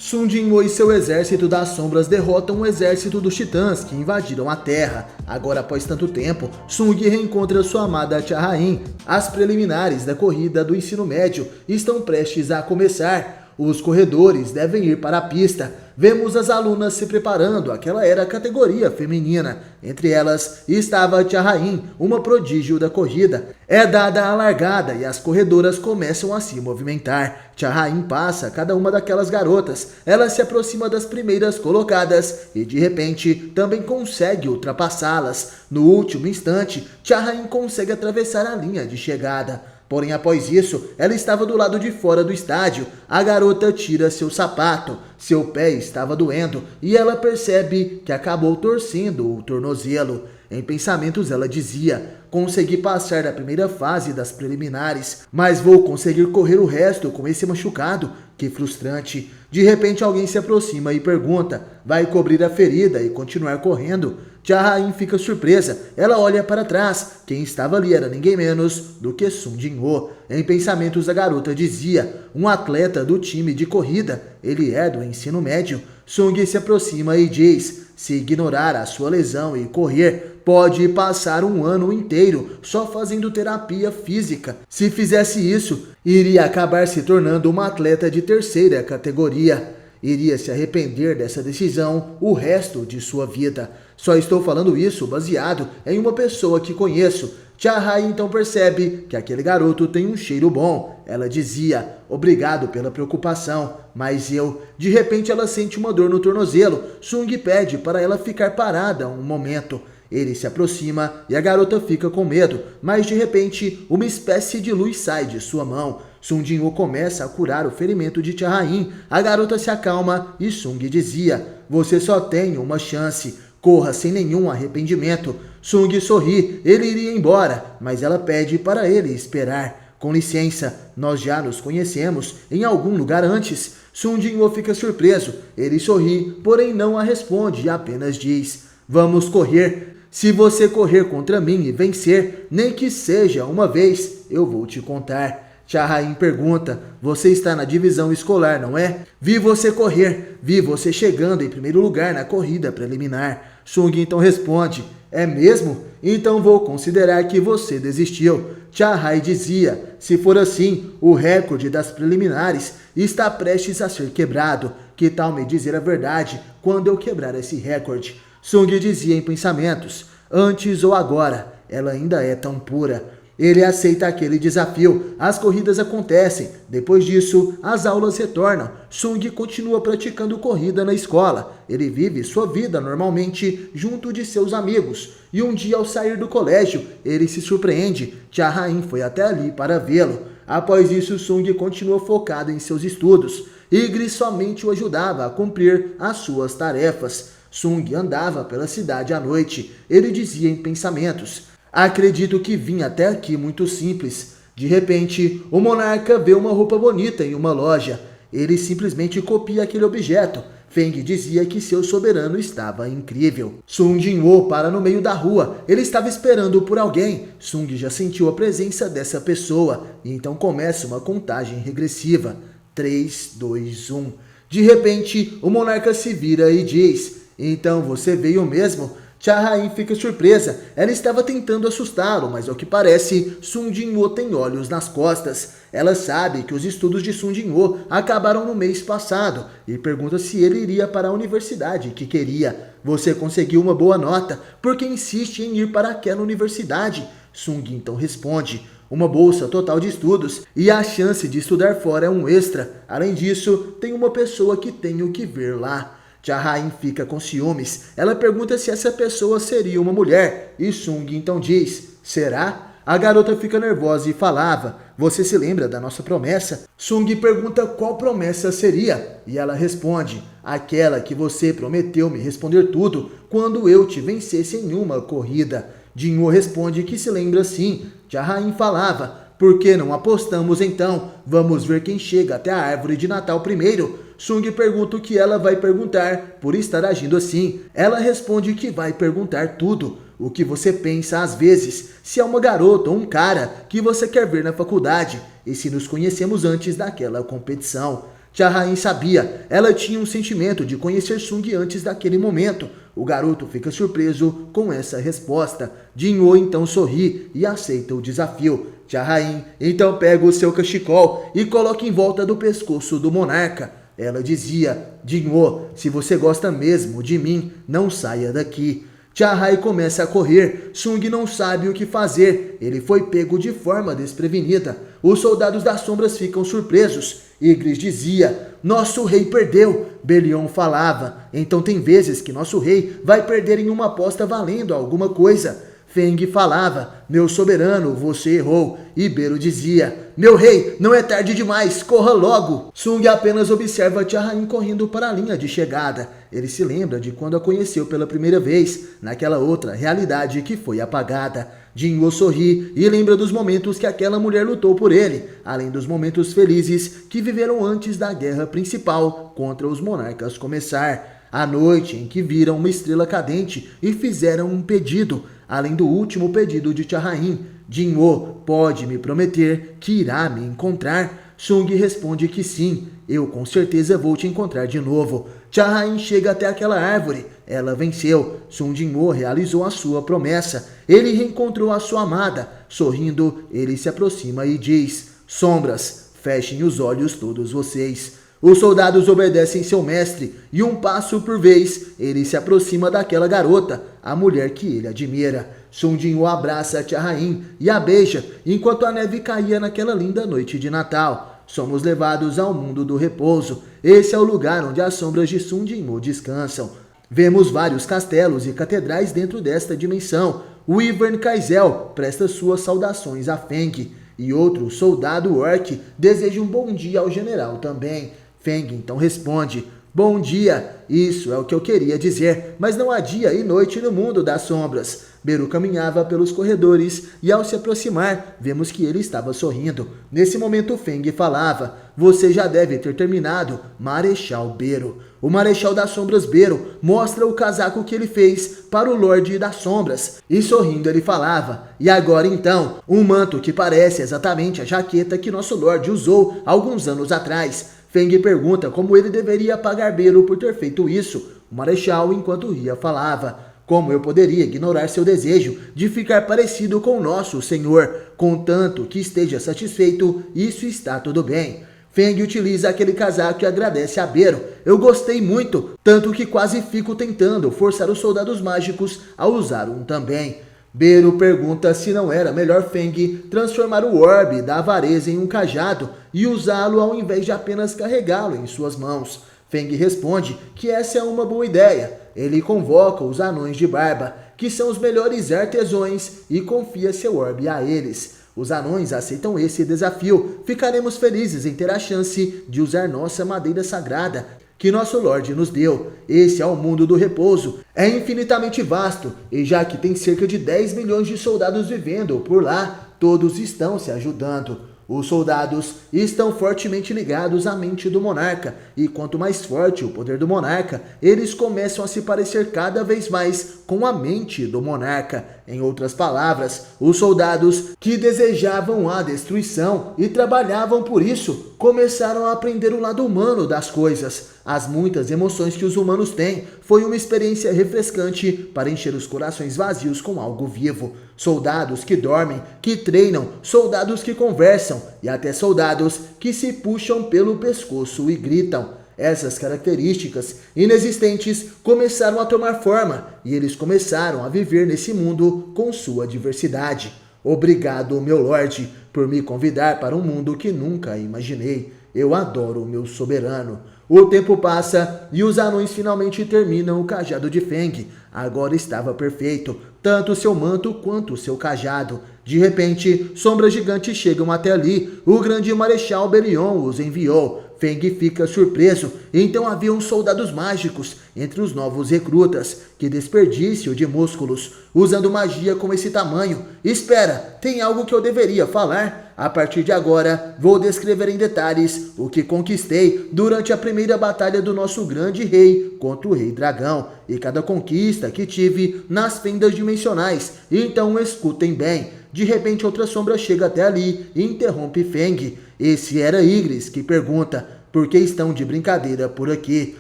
Sun Jinwoo e seu exército das sombras derrotam o exército dos titãs que invadiram a Terra. Agora, após tanto tempo, Sung reencontra sua amada Cha Ha-in. As preliminares da corrida do ensino médio estão prestes a começar. Os corredores devem ir para a pista. Vemos as alunas se preparando, aquela era a categoria feminina. Entre elas estava Cha Ha-in, uma prodígio da corrida. É dada a largada e as corredoras começam a se movimentar. Cha Ha-in passa cada uma daquelas garotas. Ela se aproxima das primeiras colocadas e de repente também consegue ultrapassá-las. No último instante, Cha Ha-in consegue atravessar a linha de chegada. Porém, após isso, ela estava do lado de fora do estádio. A garota tira seu sapato. Seu pé estava doendo e ela percebe que acabou torcendo o tornozelo. Em pensamentos, ela dizia: consegui passar da primeira fase das preliminares, mas vou conseguir correr o resto com esse machucado? Que frustrante. De repente, alguém se aproxima e pergunta: vai cobrir a ferida e continuar correndo? Cha Ha-in fica surpresa. Ela olha para trás. Quem estava ali era ninguém menos do que Sun Jinwoo. Em pensamentos, a garota dizia: um atleta do time de corrida. Ele é do ensino médio. Sung se aproxima e diz: se ignorar a sua lesão e correr, pode passar um ano inteiro só fazendo terapia física. Se fizesse isso, iria acabar se tornando uma atleta de terceira categoria. Iria se arrepender dessa decisão o resto de sua vida. Só estou falando isso baseado em uma pessoa que conheço. Cha Ha-in então percebe que aquele garoto tem um cheiro bom. Ela dizia: obrigado pela preocupação, mas eu... De repente ela sente uma dor no tornozelo. Sung pede para ela ficar parada um momento. Ele se aproxima e a garota fica com medo, mas de repente uma espécie de luz sai de sua mão. Sun Jinwoo começa a curar o ferimento de Cha Ha-in. A garota se acalma e Sung dizia: você só tem uma chance, corra sem nenhum arrependimento. Sung sorri, ele iria embora, mas ela pede para ele esperar. Com licença, nós já nos conhecemos em algum lugar antes. Sun Jinwoo fica surpreso, ele sorri, porém não a responde e apenas diz: vamos correr. Se você correr contra mim e vencer, nem que seja uma vez, eu vou te contar. Cha Ha-in pergunta: você está na divisão escolar, não é? Vi você correr, vi você chegando em primeiro lugar na corrida preliminar. Sung então responde: é mesmo? Então vou considerar que você desistiu. Cha Ha-in dizia: se for assim, o recorde das preliminares está prestes a ser quebrado. Que tal me dizer a verdade quando eu quebrar esse recorde? Sung dizia em pensamentos: antes ou agora, ela ainda é tão pura. Ele aceita aquele desafio. As corridas acontecem. Depois disso, as aulas retornam. Sung continua praticando corrida na escola. Ele vive sua vida normalmente junto de seus amigos. E um dia, ao sair do colégio, ele se surpreende. Cha Ha-in foi até ali para vê-lo. Após isso, Sung continua focado em seus estudos. Igri somente o ajudava a cumprir as suas tarefas. Sung andava pela cidade à noite. Ele dizia em pensamentos: acredito que vim até aqui muito simples. De repente, o monarca vê uma roupa bonita em uma loja. Ele simplesmente copia aquele objeto. Feng dizia que seu soberano estava incrível. Sun Jinwoo para no meio da rua. Ele estava esperando por alguém. Sung já sentiu a presença dessa pessoa. E então começa uma contagem regressiva. 3, 2, 1. De repente, o monarca se vira e diz: então você veio mesmo? Cha Ha-in fica surpresa. Ela estava tentando assustá-lo, mas ao que parece, Sun Jinwoo tem olhos nas costas. Ela sabe que os estudos de Sun Jinwoo acabaram no mês passado e pergunta se ele iria para a universidade que queria. Você conseguiu uma boa nota, por que insiste em ir para aquela universidade? Sung então responde: uma bolsa total de estudos e a chance de estudar fora é um extra. Além disso, tem uma pessoa que tenho que ver lá. Cha Ha-in fica com ciúmes. Ela pergunta se essa pessoa seria uma mulher. E Sung então diz: será? A garota fica nervosa e falava: você se lembra da nossa promessa? Sung pergunta qual promessa seria. E ela responde: aquela que você prometeu me responder tudo quando eu te vencesse em uma corrida. Jinwoo responde que se lembra sim. Cha Ha-in falava: por que não apostamos então? Vamos ver quem chega até a árvore de Natal primeiro. Sung pergunta o que ela vai perguntar por estar agindo assim. Ela responde que vai perguntar tudo. O que você pensa às vezes, se é uma garota ou um cara que você quer ver na faculdade, e se nos conhecemos antes daquela competição. Tia Rain sabia, ela tinha um sentimento de conhecer Sung antes daquele momento. O garoto fica surpreso com essa resposta. Jin-woo então sorri e aceita o desafio. Tia Rain então pega o seu cachecol e coloca em volta do pescoço do monarca. Ela dizia: Jin-woo, se você gosta mesmo de mim, não saia daqui. Tia Rain começa a correr. Sung não sabe o que fazer. Ele foi pego de forma desprevenida. Os soldados das sombras ficam surpresos. Ygritte dizia: nosso rei perdeu. Berion falava: então tem vezes que nosso rei vai perder em uma aposta valendo alguma coisa. Feng falava: meu soberano, você errou. E Beru dizia: meu rei, não é tarde demais, corra logo. Sung apenas observa Tia Rain correndo para a linha de chegada. Ele se lembra de quando a conheceu pela primeira vez, naquela outra realidade que foi apagada. Jin-woo sorri e lembra dos momentos que aquela mulher lutou por ele, além dos momentos felizes que viveram antes da guerra principal contra os monarcas começar. A noite em que viram uma estrela cadente e fizeram um pedido, além do último pedido de Tia Rain. Jin-woo, pode me prometer que irá me encontrar? Sung responde que sim, eu com certeza vou te encontrar de novo. Tia Rain chega até aquela árvore, ela venceu. Sung Jin-woo realizou a sua promessa, ele reencontrou a sua amada. Sorrindo, ele se aproxima e diz: sombras, fechem os olhos todos vocês. Os soldados obedecem seu mestre e um passo por vez ele se aproxima daquela garota, a mulher que ele admira. Sung Jin-woo abraça a Tia Rain e a beija enquanto a neve caía naquela linda noite de Natal. Somos levados ao mundo do repouso. Esse é o lugar onde as sombras de Sung Jin-woo descansam. Vemos vários castelos e catedrais dentro desta dimensão. O Ivern Kaizel presta suas saudações a Feng e outro soldado orc deseja um bom dia ao general também. Feng então responde: bom dia, isso é o que eu queria dizer, mas não há dia e noite no mundo das sombras. Beru caminhava pelos corredores e ao se aproximar, vemos que ele estava sorrindo. Nesse momento Feng falava: você já deve ter terminado, Marechal Beru. O Marechal das Sombras Beru mostra o casaco que ele fez para o Lorde das Sombras. E sorrindo ele falava: e agora então, um manto que parece exatamente a jaqueta que nosso Lorde usou alguns anos atrás. Feng pergunta como ele deveria pagar Beru por ter feito isso. O Marechal, enquanto ria, falava: como eu poderia ignorar seu desejo de ficar parecido com o nosso senhor? Contanto que esteja satisfeito, isso está tudo bem. Feng utiliza aquele casaco e agradece a Beru. Eu gostei muito, tanto que quase fico tentando forçar os soldados mágicos a usar um também. Beru pergunta se não era melhor Feng transformar o orbe da avareza em um cajado e usá-lo ao invés de apenas carregá-lo em suas mãos. Feng responde que essa é uma boa ideia. Ele convoca os anões de barba, que são os melhores artesãos, e confia seu orbe a eles. Os anões aceitam esse desafio. Ficaremos felizes em ter a chance de usar nossa madeira sagrada que nosso Lorde nos deu. Esse é o mundo do repouso. É infinitamente vasto, e já que tem cerca de 10 milhões de soldados vivendo por lá, todos estão se ajudando. Os soldados estão fortemente ligados à mente do monarca, e quanto mais forte o poder do monarca, eles começam a se parecer cada vez mais com a mente do monarca. Em outras palavras, os soldados que desejavam a destruição e trabalhavam por isso, começaram a aprender o lado humano das coisas. As muitas emoções que os humanos têm foi uma experiência refrescante para encher os corações vazios com algo vivo. Soldados que dormem, que treinam, soldados que conversam e até soldados que se puxam pelo pescoço e gritam. Essas características inexistentes começaram a tomar forma e eles começaram a viver nesse mundo com sua diversidade. Obrigado, meu Lorde, por me convidar para um mundo que nunca imaginei. Eu adoro o meu soberano. O tempo passa e os anões finalmente terminam o cajado de Feng. Agora estava perfeito, tanto seu manto quanto seu cajado. De repente, sombras gigantes chegam até ali. O grande Marechal Berion os enviou. Feng fica surpreso, então haviam soldados mágicos entre os novos recrutas. Que desperdício de músculos, usando magia com esse tamanho. Espera, tem algo que eu deveria falar? A partir de agora, vou descrever em detalhes o que conquistei durante a primeira batalha do nosso grande rei contra o Rei Dragão, e cada conquista que tive nas fendas dimensionais. Então escutem bem. De repente outra sombra chega até ali e interrompe Feng. Esse era Ygritte, que pergunta: porque estão de brincadeira por aqui.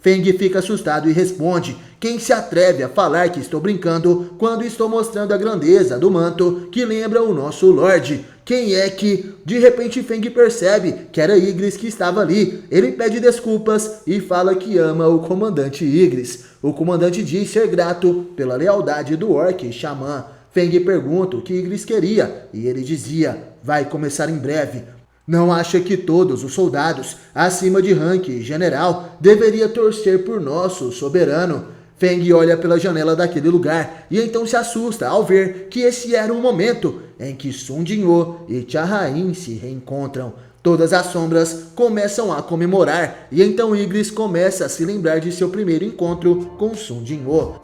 Feng fica assustado e responde: quem se atreve a falar que estou brincando quando estou mostrando a grandeza do manto que lembra o nosso Lorde? Quem é que... De repente Feng percebe que era Igris que estava ali. Ele pede desculpas e fala que ama o comandante Igris. O comandante diz ser grato pela lealdade do orc xamã. Feng pergunta o que Igris queria e ele dizia: vai começar em breve. Não acha que todos os soldados acima de rank general deveria torcer por nosso soberano? Feng olha pela janela daquele lugar e então se assusta ao ver que esse era um momento em que Sun Jinwoo e Chahain se reencontram. Todas as sombras começam a comemorar e então Igris começa a se lembrar de seu primeiro encontro com Sun Jinwoo.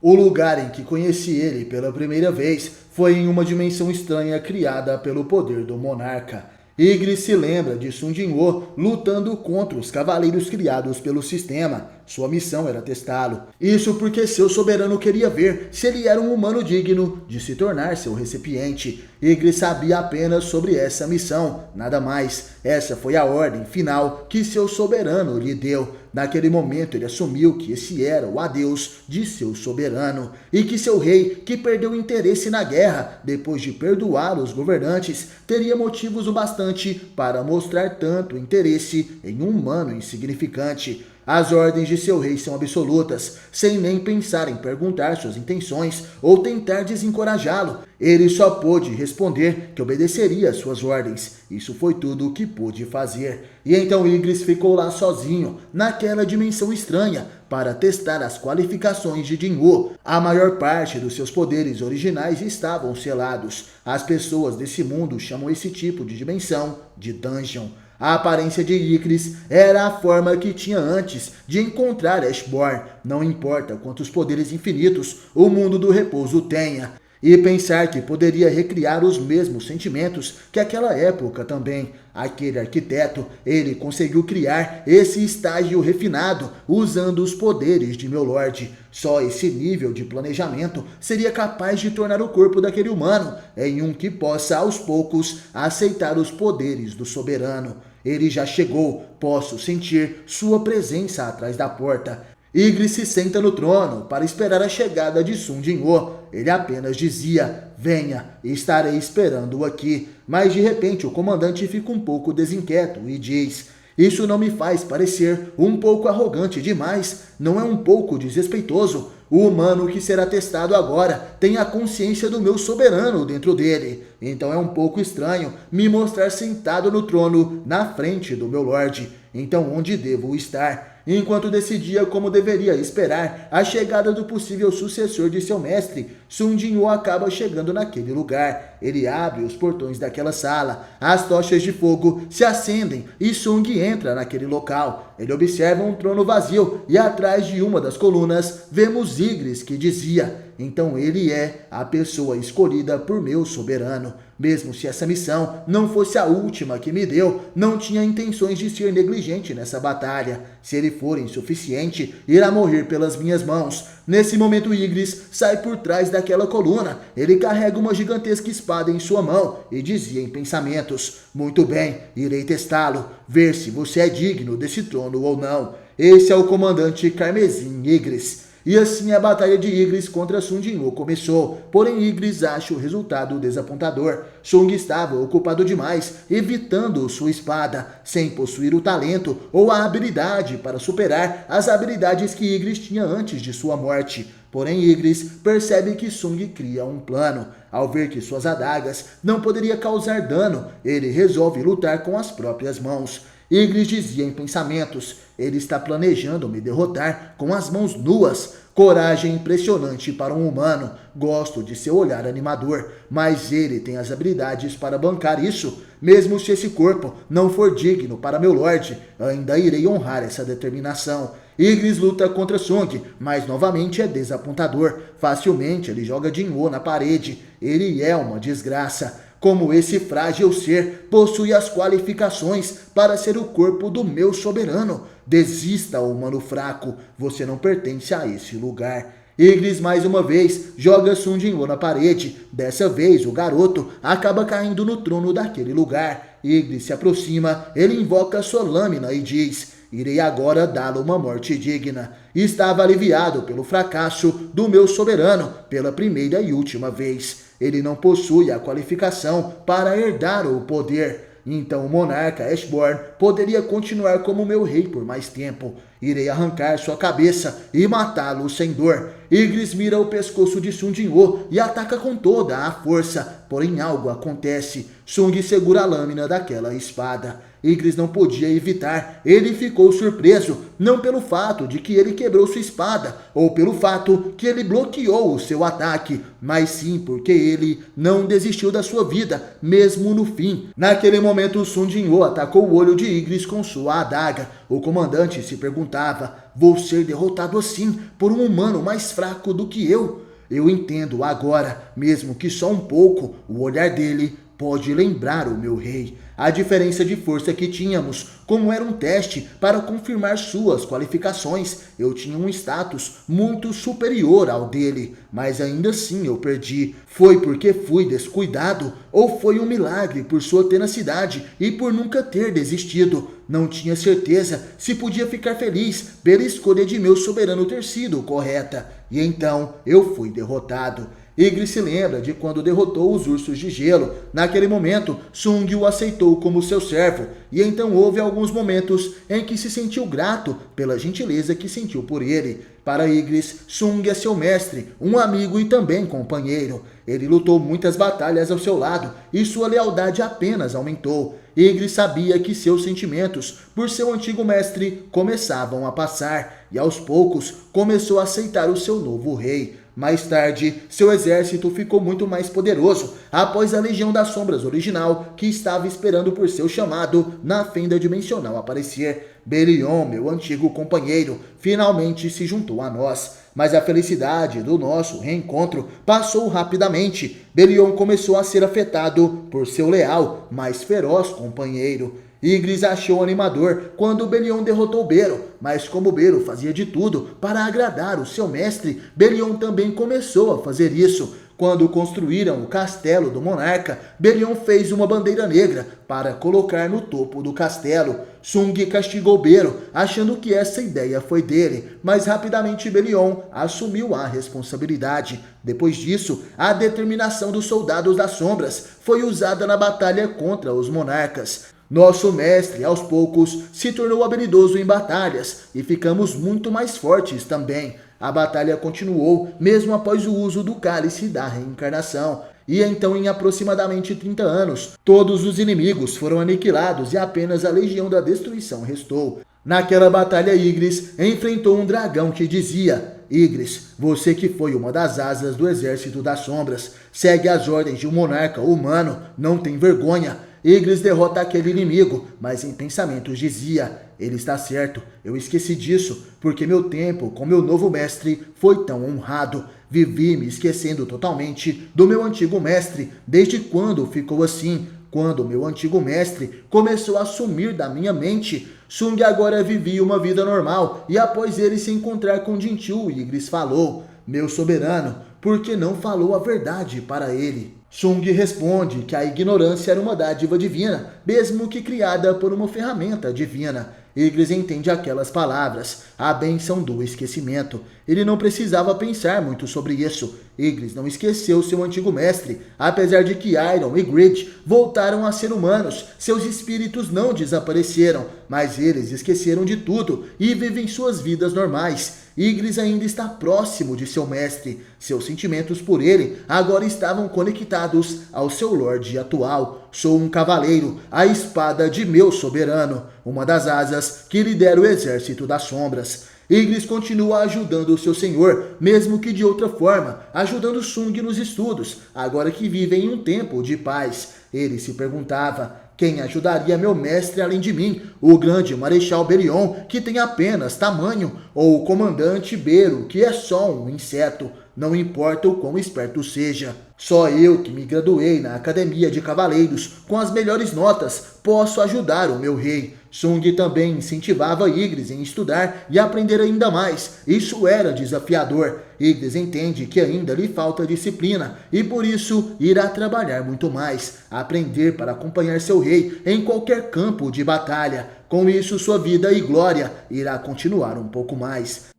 O lugar em que conheci ele pela primeira vez foi em uma dimensão estranha criada pelo poder do monarca. Igris se lembra de Sun Jinwoo lutando contra os cavaleiros criados pelo sistema. Sua missão era testá-lo. Isso porque seu soberano queria ver se ele era um humano digno de se tornar seu recipiente. Igris sabia apenas sobre essa missão, nada mais. Essa foi a ordem final que seu soberano lhe deu. Naquele momento ele assumiu que esse era o adeus de seu soberano e que seu rei, que perdeu o interesse na guerra depois de perdoar os governantes, teria motivos o bastante para mostrar tanto interesse em um humano insignificante. As ordens de seu rei são absolutas, sem nem pensar em perguntar suas intenções ou tentar desencorajá-lo. Ele só pôde responder que obedeceria às suas ordens. Isso foi tudo o que pôde fazer. E então Igris ficou lá sozinho, naquela dimensão estranha, para testar as qualificações de Jinwoo. A maior parte dos seus poderes originais estavam selados. As pessoas desse mundo chamam esse tipo de dimensão de dungeon. A aparência de Igris era a forma que tinha antes de encontrar Ashborn. Não importa quantos poderes infinitos o mundo do repouso tenha. E pensar que poderia recriar os mesmos sentimentos que aquela época também. Aquele arquiteto, ele conseguiu criar esse estágio refinado usando os poderes de meu Lorde. Só esse nível de planejamento seria capaz de tornar o corpo daquele humano em um que possa aos poucos aceitar os poderes do soberano. Ele já chegou, posso sentir sua presença atrás da porta. Igris se senta no trono para esperar a chegada de Sun Jinwoo. Ele apenas dizia: venha, estarei esperando-o aqui. Mas de repente o comandante fica um pouco desinquieto e diz: isso não me faz parecer um pouco arrogante demais? Não é um pouco desrespeitoso? O humano que será testado agora tem a consciência do meu soberano dentro dele. Então é um pouco estranho me mostrar sentado no trono na frente do meu Lorde. Então onde devo estar? Enquanto decidia como deveria esperar a chegada do possível sucessor de seu mestre, Sun Jinwoo acaba chegando naquele lugar. Ele abre os portões daquela sala, as tochas de fogo se acendem e Sung entra naquele local. Ele observa um trono vazio e atrás de uma das colunas vemos Igris que dizia: então ele é a pessoa escolhida por meu soberano. Mesmo se essa missão não fosse a última que me deu, não tinha intenções de ser negligente nessa batalha. Se ele for insuficiente, irá morrer pelas minhas mãos. Nesse momento Igris sai por trás daquela coluna. Ele carrega uma gigantesca espada em sua mão e dizia em pensamentos: muito bem, irei testá-lo, ver se você é digno desse trono ou não. Esse é o comandante Carmesim Igris. E assim a batalha de Igris contra Sun Jinwoo começou, porém Igris acha o resultado desapontador. Sung estava ocupado demais, evitando sua espada, sem possuir o talento ou a habilidade para superar as habilidades que Igris tinha antes de sua morte. Porém Igris percebe que Sung cria um plano. Ao ver que suas adagas não poderiam causar dano, ele resolve lutar com as próprias mãos. Igris dizia em pensamentos: ele está planejando me derrotar com as mãos nuas. Coragem impressionante para um humano. Gosto de seu olhar animador, mas ele tem as habilidades para bancar isso. Mesmo se esse corpo não for digno para meu Lorde, ainda irei honrar essa determinação. Igris luta contra Sung, mas novamente é desapontador. Facilmente ele joga Jinwoo na parede. Ele é uma desgraça. Como esse frágil ser possui as qualificações para ser o corpo do meu soberano. Desista, humano fraco, você não pertence a esse lugar. Igris mais uma vez joga Sun Jinwoo na parede. Dessa vez o garoto acaba caindo no trono daquele lugar. Ygritte se aproxima, ele invoca sua lâmina e diz: irei agora dá-lo uma morte digna. Estava aliviado pelo fracasso do meu soberano pela primeira e última vez. Ele não possui a qualificação para herdar o poder. Então o monarca Ashborn poderia continuar como meu rei por mais tempo. Irei arrancar sua cabeça e matá-lo sem dor. Ygritte mira o pescoço de Sung Jin-woo e ataca com toda a força. Porém algo acontece. Sung segura a lâmina daquela espada. Ygritte não podia evitar. Ele ficou surpreso, não pelo fato de que ele quebrou sua espada, ou pelo fato que ele bloqueou o seu ataque, mas sim porque ele não desistiu da sua vida, mesmo no fim. Naquele momento, Sung Jin-woo atacou o olho de Ygritte com sua adaga. O comandante se perguntava: vou ser derrotado assim por um humano mais fraco do que eu? Eu entendo agora, mesmo que só um pouco, o olhar dele pode lembrar o meu rei. A diferença de força que tínhamos, como era um teste para confirmar suas qualificações, eu tinha um status muito superior ao dele, mas ainda assim eu perdi. Foi porque fui descuidado ou foi um milagre por sua tenacidade e por nunca ter desistido? Não tinha certeza se podia ficar feliz pela escolha de meu soberano ter sido correta. E então eu fui derrotado. Ygritte se lembra de quando derrotou os ursos de gelo. Naquele momento, Sung o aceitou como seu servo, e então houve alguns momentos em que se sentiu grato pela gentileza que sentiu por ele. Para Ygritte, Sung é seu mestre, um amigo e também companheiro. Ele lutou muitas batalhas ao seu lado, e sua lealdade apenas aumentou. Ygritte sabia que seus sentimentos por seu antigo mestre começavam a passar, e aos poucos começou a aceitar o seu novo rei. Mais tarde, seu exército ficou muito mais poderoso após a Legião das Sombras original, que estava esperando por seu chamado na fenda dimensional aparecer. Berion, meu antigo companheiro, finalmente se juntou a nós. Mas a felicidade do nosso reencontro passou rapidamente. Berion começou a ser afetado por seu leal, mas feroz companheiro. Ygritte achou animador quando Berion derrotou Bero, mas como Bero fazia de tudo para agradar o seu mestre, Berion também começou a fazer isso. Quando construíram o castelo do monarca, Berion fez uma bandeira negra para colocar no topo do castelo. Sung castigou Bero, achando que essa ideia foi dele, mas rapidamente Berion assumiu a responsabilidade. Depois disso, a determinação dos soldados das sombras foi usada na batalha contra os monarcas. Nosso mestre, aos poucos, se tornou habilidoso em batalhas e ficamos muito mais fortes também. A batalha continuou mesmo após o uso do cálice da reencarnação. E então, em aproximadamente 30 anos, todos os inimigos foram aniquilados e apenas a Legião da Destruição restou. Naquela batalha, Ygritte enfrentou um dragão que dizia: Ygritte, você que foi uma das asas do exército das sombras, segue as ordens de um monarca humano, não tem vergonha. Ygritte derrota aquele inimigo, mas em pensamentos dizia: ele está certo, eu esqueci disso, porque meu tempo com meu novo mestre foi tão honrado. Vivi me esquecendo totalmente do meu antigo mestre. Desde quando ficou assim? Quando meu antigo mestre começou a sumir da minha mente. Sung agora vivia uma vida normal, e após ele se encontrar com Jinchu, Ygritte falou: meu soberano, por que não falou a verdade para ele? Sung responde que a ignorância era uma dádiva divina, mesmo que criada por uma ferramenta divina. Ygritte entende aquelas palavras, a bênção do esquecimento. Ele não precisava pensar muito sobre isso. Ygritte não esqueceu seu antigo mestre. Apesar de que Iron e Grid voltaram a ser humanos, seus espíritos não desapareceram, mas eles esqueceram de tudo e vivem suas vidas normais. Ygritte ainda está próximo de seu mestre. Seus sentimentos por ele agora estavam conectados ao seu Lorde atual. Sou um cavaleiro, a espada de meu soberano, uma das asas que lidera o exército das sombras. Ygritte continua ajudando o seu senhor, mesmo que de outra forma, ajudando Sung nos estudos, agora que vivem em um tempo de paz. Ele se perguntava: quem ajudaria meu mestre além de mim? O grande Marechal Berion, que tem apenas tamanho, ou o comandante Bero, que é só um inseto? não importa o quão esperto seja. Só eu, que me graduei na Academia de Cavaleiros com as melhores notas, posso ajudar o meu rei. Sung também incentivava Ygritte em estudar e aprender ainda mais. Isso era desafiador. Ygritte entende que ainda lhe falta disciplina e por isso irá trabalhar muito mais, aprender para acompanhar seu rei em qualquer campo de batalha. Com isso, sua vida e glória irá continuar um pouco mais.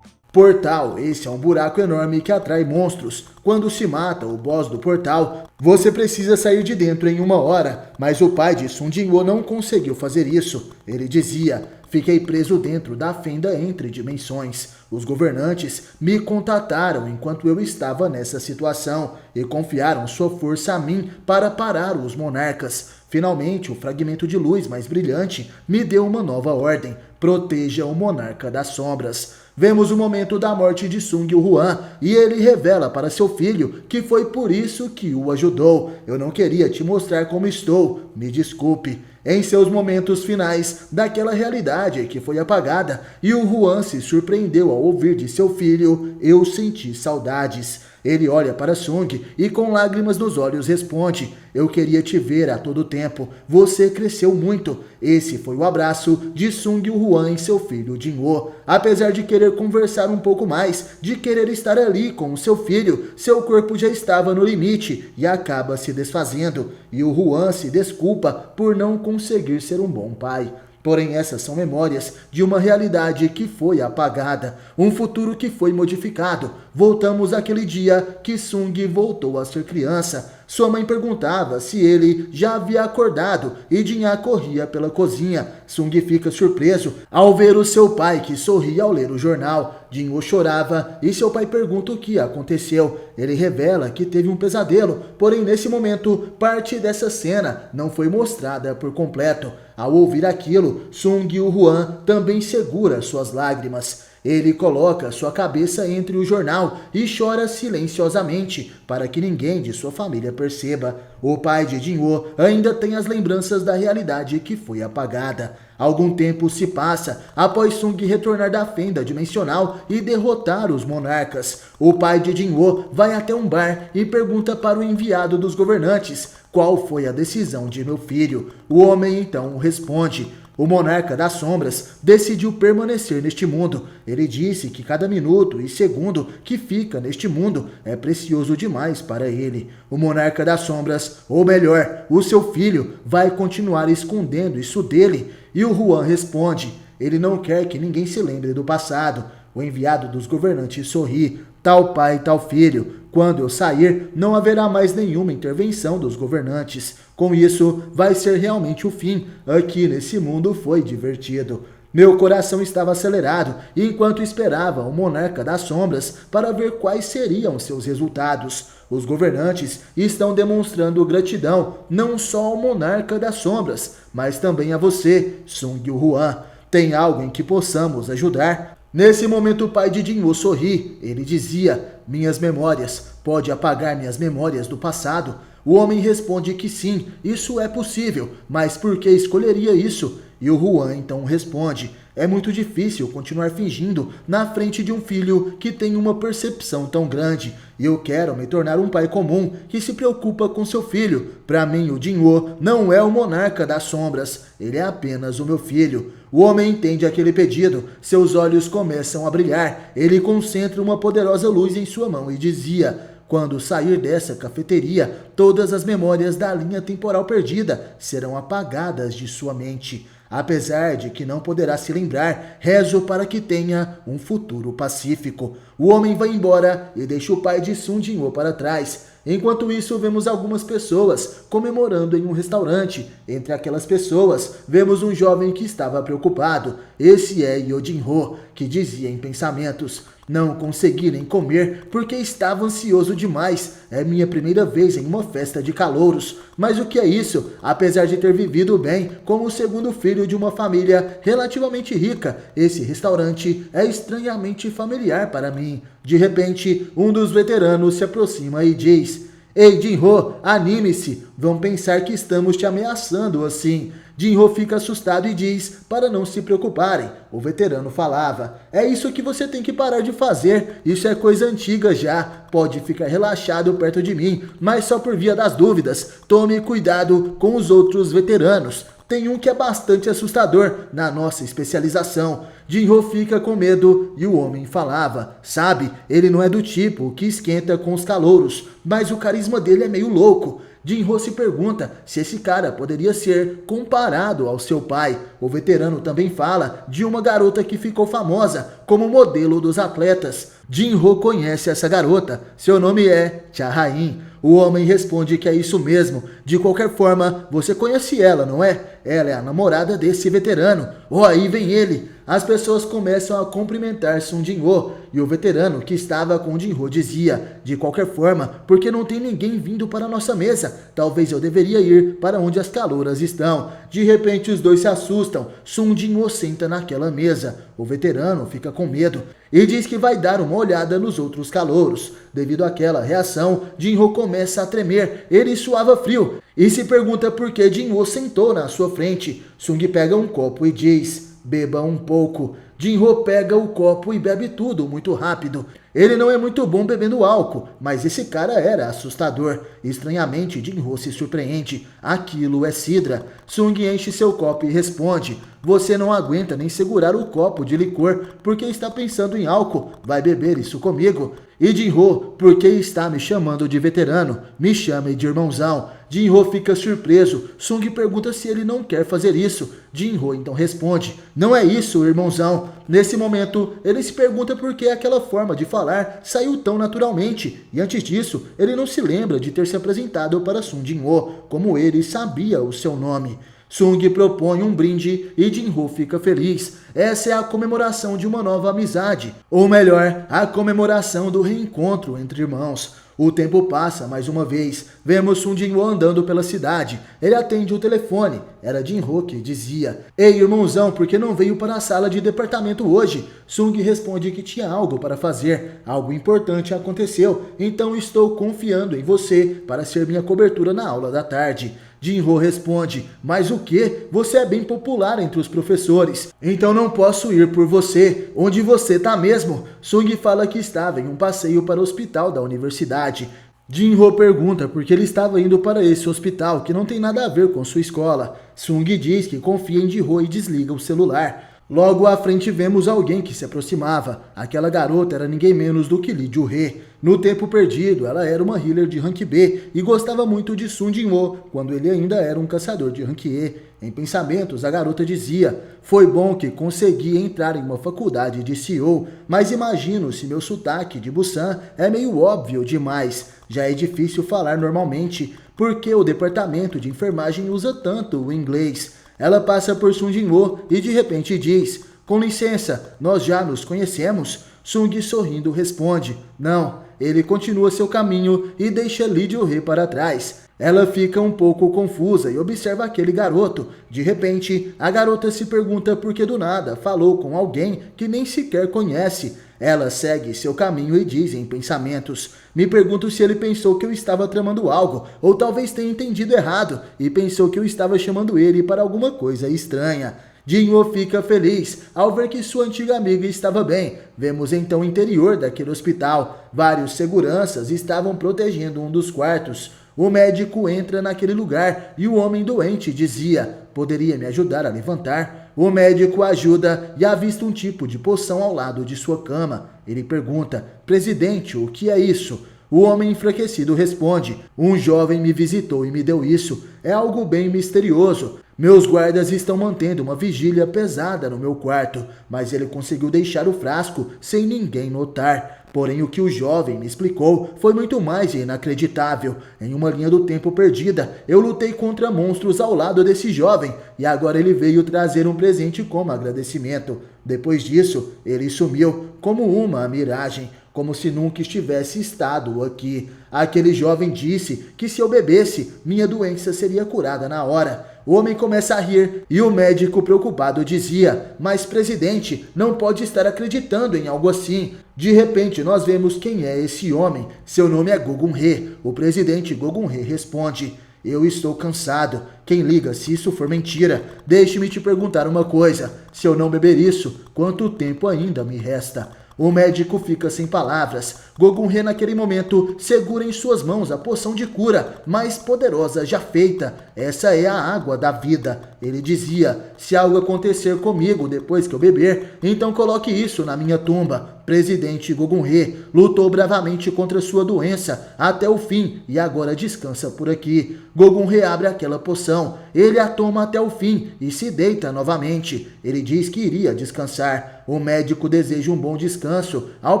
Portal, esse é um buraco enorme que atrai monstros. Quando se mata o boss do portal, você precisa sair de dentro em 1 hora, mas o pai de Sung Jin-woo não conseguiu fazer isso. Ele dizia: fiquei preso dentro da fenda entre dimensões. Os governantes me contataram enquanto eu estava nessa situação e confiaram sua força a mim para parar os monarcas. Finalmente, o fragmento de luz mais brilhante me deu uma nova ordem: proteja o monarca das sombras. Vemos o momento da morte de Sung Woo-hwan e ele revela para seu filho que foi por isso que o ajudou. Eu não queria te mostrar como estou, me desculpe. Em seus momentos finais daquela realidade que foi apagada e o Woo-hwan se surpreendeu ao ouvir de seu filho: eu senti saudades. Ele olha para Sung e com lágrimas nos olhos responde: eu queria te ver a todo tempo, você cresceu muito. Esse foi o abraço de Sung Woo-hwan em seu filho Jin-woo. Apesar de querer conversar um pouco mais, de querer estar ali com o seu filho, seu corpo já estava no limite e acaba se desfazendo. E o Woo-hwan se desculpa por não conseguir ser um bom pai. Porém, essas são memórias de uma realidade que foi apagada, um futuro que foi modificado. Voltamos àquele dia que Sung voltou a ser criança. Sua mãe perguntava se ele já havia acordado e Jin-ah corria pela cozinha. Sung fica surpreso ao ver o seu pai, que sorria ao ler o jornal. Jin-woo chorava e seu pai pergunta o que aconteceu. Ele revela que teve um pesadelo, porém nesse momento parte dessa cena não foi mostrada por completo. Ao ouvir aquilo, Sung Woo-hwan também segura suas lágrimas. Ele coloca sua cabeça entre o jornal e chora silenciosamente para que ninguém de sua família perceba. O pai de Jin-woo ainda tem as lembranças da realidade que foi apagada. Algum tempo se passa após Sung retornar da fenda dimensional e derrotar os monarcas. O pai de Jin-woo vai até um bar e pergunta para o enviado dos governantes: qual foi a decisão de meu filho? O homem então responde: o monarca das sombras decidiu permanecer neste mundo. Ele disse que cada minuto e segundo que fica neste mundo é precioso demais para ele. O monarca das sombras, ou melhor, o seu filho, vai continuar escondendo isso dele. E o Woo-hwan responde: ele não quer que ninguém se lembre do passado. O enviado dos governantes sorri: tal pai, tal filho. Quando eu sair, não haverá mais nenhuma intervenção dos governantes. Com isso, vai ser realmente o fim. Aqui nesse mundo foi divertido. Meu coração estava acelerado enquanto esperava o monarca das sombras para ver quais seriam seus resultados. Os governantes estão demonstrando gratidão não só ao monarca das sombras, mas também a você, Sung Woo-hwan. Tem algo em que possamos ajudar? Nesse momento o pai de Jin-woo sorri. Ele dizia: minhas memórias, pode apagar minhas memórias do passado? O homem responde que sim, isso é possível, mas por que escolheria isso? E o Woo-hwan então responde: é muito difícil continuar fingindo na frente de um filho que tem uma percepção tão grande. E eu quero me tornar um pai comum que se preocupa com seu filho. Para mim, o Jin-woo não é o monarca das sombras, ele é apenas o meu filho. O homem entende aquele pedido, seus olhos começam a brilhar. Ele concentra uma poderosa luz em sua mão e dizia: quando sair dessa cafeteria, todas as memórias da linha temporal perdida serão apagadas de sua mente. Apesar de que não poderá se lembrar, rezo para que tenha um futuro pacífico. O homem vai embora e deixa o pai de Sung Jin-woo para trás. Enquanto isso, vemos algumas pessoas comemorando em um restaurante. Entre aquelas pessoas, vemos um jovem que estava preocupado. Esse é Yo Jin-ho, que dizia em pensamentos: não consegui nem comer porque estava ansioso demais. É minha primeira vez em uma festa de calouros. Mas o que é isso? Apesar de ter vivido bem como o segundo filho de uma família relativamente rica, esse restaurante é estranhamente familiar para mim. De repente, um dos veteranos se aproxima e diz: Ei, Jinho, anime-se, vão pensar que estamos te ameaçando assim. Jinho fica assustado e diz para não se preocuparem. O veterano falava: é isso que você tem que parar de fazer, isso é coisa antiga já, pode ficar relaxado perto de mim, mas só por via das dúvidas, tome cuidado com os outros veteranos. Tem um que é bastante assustador na nossa especialização. Jinho fica com medo e o homem falava: sabe, ele não é do tipo que esquenta com os calouros, mas o carisma dele é meio louco. Jinho se pergunta se esse cara poderia ser comparado ao seu pai. O veterano também fala de uma garota que ficou famosa como modelo dos atletas. Jinho conhece essa garota, seu nome é Cha-Rain. O homem responde que é isso mesmo. De qualquer forma, você conhece ela, não é? Ela é a namorada desse veterano. Oh, aí vem ele. As pessoas começam a cumprimentar Sung Jin-ho e o veterano que estava com Jin-ho dizia: de qualquer forma, porque não tem ninguém vindo para a nossa mesa, talvez eu deveria ir para onde as calouras estão. De repente os dois se assustam. Sung Jin-ho senta naquela mesa. O veterano fica com medo e diz que vai dar uma olhada nos outros calouros. Devido àquela reação, Jin-ho começa a tremer, ele suava frio e se pergunta por que Jin-ho sentou na sua frente. Sung pega um copo e diz: beba um pouco. Jin-ho pega o copo e bebe tudo muito rápido. Ele não é muito bom bebendo álcool, mas esse cara era assustador. Estranhamente, Jin-ho se surpreende. Aquilo é cidra. Sung enche seu copo e responde: você não aguenta nem segurar o copo de licor porque está pensando em álcool. Vai beber isso comigo? E Jin-ho, por que está me chamando de veterano? Me chame de irmãozão. Jin-ho fica surpreso. Sung pergunta se ele não quer fazer isso. Jin-ho então responde: não é isso, irmãozão. Nesse momento, ele se pergunta por que aquela forma de falar saiu tão naturalmente. E antes disso, ele não se lembra de ter se apresentado para Sung Jin-ho, como ele sabia o seu nome. Sung propõe um brinde e Jin-ho fica feliz. Essa é a comemoração de uma nova amizade, ou melhor, a comemoração do reencontro entre irmãos. O tempo passa mais uma vez. Vemos Sung Jin-ho andando pela cidade. Ele atende o telefone. Era Jin-ho que dizia: ei, irmãozão, por que não veio para a sala de departamento hoje? Sung responde que tinha algo para fazer. Algo importante aconteceu, então estou confiando em você para ser minha cobertura na aula da tarde. Jin-ho responde: mas o que? Você é bem popular entre os professores, então não posso ir por você. Onde você tá mesmo? Sung fala que estava em um passeio para o hospital da universidade. Jin-ho pergunta por que ele estava indo para esse hospital que não tem nada a ver com sua escola. Sung diz que confia em Jin-ho e desliga o celular. Logo à frente vemos alguém que se aproximava. Aquela garota era ninguém menos do que Lee Ju-hee. No tempo perdido, ela era uma healer de rank B e gostava muito de Sung Jin-ho, quando ele ainda era um caçador de rank E. Em pensamentos, a garota dizia: foi bom que consegui entrar em uma faculdade de CEO, mas imagino se meu sotaque de Busan é meio óbvio demais. Já é difícil falar normalmente, porque o departamento de enfermagem usa tanto o inglês. Ela passa por Sung Jin-ho e de repente diz: com licença, nós já nos conhecemos? Sung sorrindo responde: não. Ele continua seu caminho e deixa Lee Ju-hee para trás. Ela fica um pouco confusa e observa aquele garoto. De repente, a garota se pergunta por que do nada falou com alguém que nem sequer conhece. Ela segue seu caminho e diz em pensamentos: me pergunto se ele pensou que eu estava tramando algo, ou talvez tenha entendido errado e pensou que eu estava chamando ele para alguma coisa estranha. Jin-ho fica feliz ao ver que sua antiga amiga estava bem. Vemos então o interior daquele hospital. Vários seguranças estavam protegendo um dos quartos. O médico entra naquele lugar e o homem doente dizia: poderia me ajudar a levantar? O médico ajuda e avista um tipo de poção ao lado de sua cama. Ele pergunta: presidente, o que é isso? O homem enfraquecido responde: um jovem me visitou e me deu isso. É algo bem misterioso. Meus guardas estão mantendo uma vigília pesada no meu quarto, mas ele conseguiu deixar o frasco sem ninguém notar. Porém, o que o jovem me explicou foi muito mais inacreditável. Em uma linha do tempo perdida, eu lutei contra monstros ao lado desse jovem, e agora ele veio trazer um presente como agradecimento. Depois disso, ele sumiu, como uma miragem, como se nunca estivesse estado aqui. Aquele jovem disse que se eu bebesse, minha doença seria curada na hora. O homem começa a rir e o médico preocupado dizia: mas presidente, não pode estar acreditando em algo assim. De repente nós vemos quem é esse homem. Seu nome é Gogun-He. O presidente Gogun-He responde: eu estou cansado. Quem liga se isso for mentira? Deixe-me te perguntar uma coisa. Se eu não beber isso, quanto tempo ainda me resta? O médico fica sem palavras. Gogun-He naquele momento segura em suas mãos a poção de cura mais poderosa já feita. Essa é a água da vida. Ele dizia: se algo acontecer comigo depois que eu beber, então coloque isso na minha tumba. Presidente Gogun-He lutou bravamente contra sua doença até o fim e agora descansa por aqui. Gogun-He abre aquela poção, ele a toma até o fim e se deita novamente. Ele diz que iria descansar. O médico deseja um bom descanso ao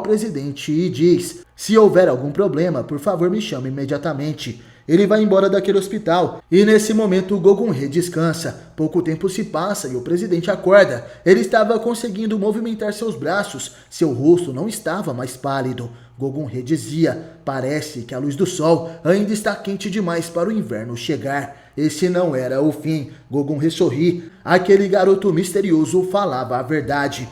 presidente e diz: se houver algum problema, por favor me chame imediatamente. Ele vai embora daquele hospital e nesse momento o Gogun-He descansa. Pouco tempo se passa e o presidente acorda. Ele estava conseguindo movimentar seus braços. Seu rosto não estava mais pálido. Gogun-He dizia: parece que a luz do sol ainda está quente demais para o inverno chegar. Esse não era o fim. Gogun-He sorri. Aquele garoto misterioso falava a verdade.